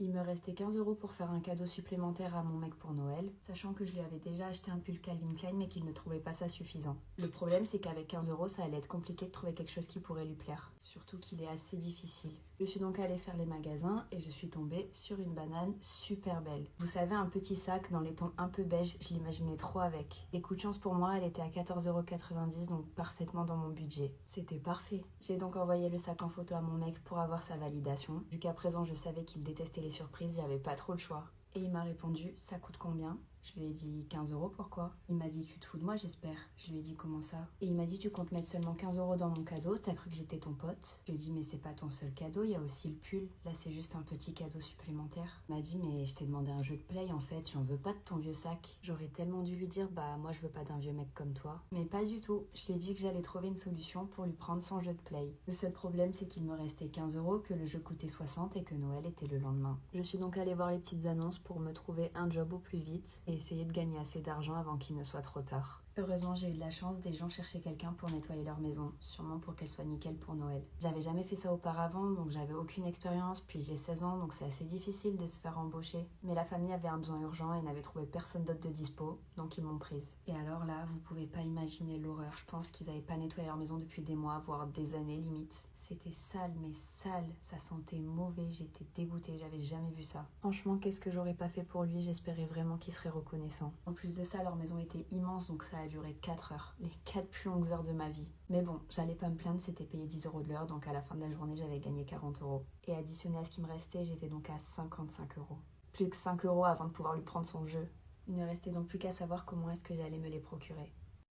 Il me restait 15 € pour faire un cadeau supplémentaire à mon mec pour Noël, sachant que je lui avais déjà acheté un pull Calvin Klein mais qu'il ne trouvait pas ça suffisant. Le problème c'est qu'avec 15 € ça allait être compliqué de trouver quelque chose qui pourrait lui plaire, surtout qu'il est assez difficile. Je suis donc allée faire les magasins et je suis tombée sur une banane super belle. Vous savez, un petit sac dans les tons un peu beige, je l'imaginais trop avec. Et coup de chance pour moi, elle était à 14,90 €, donc parfaitement dans mon budget. C'était parfait. J'ai donc envoyé le sac en photo à mon mec pour avoir sa validation. Vu qu'à présent je savais qu'il détestait les surprises, j'avais pas trop le choix. Et il m'a répondu, ça coûte combien? Je lui ai dit 15 €, pourquoi? Il m'a dit, tu te fous de moi j'espère. Je lui ai dit, comment ça? Et il m'a dit, tu comptes mettre seulement 15 € dans mon cadeau, t'as cru que j'étais ton pote? Je lui ai dit, mais c'est pas ton seul cadeau, il y a aussi le pull. Là c'est juste un petit cadeau supplémentaire. Il m'a dit, mais je t'ai demandé un jeu de play en fait, j'en veux pas de ton vieux sac. J'aurais tellement dû lui dire, bah moi je veux pas d'un vieux mec comme toi. Mais pas du tout, je lui ai dit que j'allais trouver une solution pour lui prendre son jeu de play. Le seul problème c'est qu'il me restait 15 €, que le jeu coûtait 60 et que Noël était le lendemain. Je suis donc allée voir les petites annonces pour me trouver un job au plus vite et essayer de gagner assez d'argent avant qu'il ne soit trop tard. Heureusement, j'ai eu de la chance, des gens cherchaient quelqu'un pour nettoyer leur maison, sûrement pour qu'elle soit nickel pour Noël. J'avais jamais fait ça auparavant, donc j'avais aucune expérience, puis j'ai 16 ans, donc c'est assez difficile de se faire embaucher. Mais la famille avait un besoin urgent et n'avait trouvé personne d'autre de dispo, donc ils m'ont prise. Et alors là, vous pouvez pas imaginer l'horreur, je pense qu'ils avaient pas nettoyé leur maison depuis des mois, voire des années limite. C'était sale, mais sale, ça sentait mauvais, j'étais dégoûtée, j'avais jamais vu ça. Franchement, qu'est-ce que j'aurais pas fait pour lui, j'espérais vraiment qu'il serait reconnaissant. En plus de ça, leur maison était immense, donc ça a duré 4 heures, les 4 plus longues heures de ma vie. Mais bon, j'allais pas me plaindre, c'était payé 10 € de l'heure, donc à la fin de la journée, j'avais gagné 40 €. Et additionné à ce qui me restait, j'étais donc à 55 €. Plus que 5 € avant de pouvoir lui prendre son jeu. Il ne restait donc plus qu'à savoir comment est-ce que j'allais me les procurer.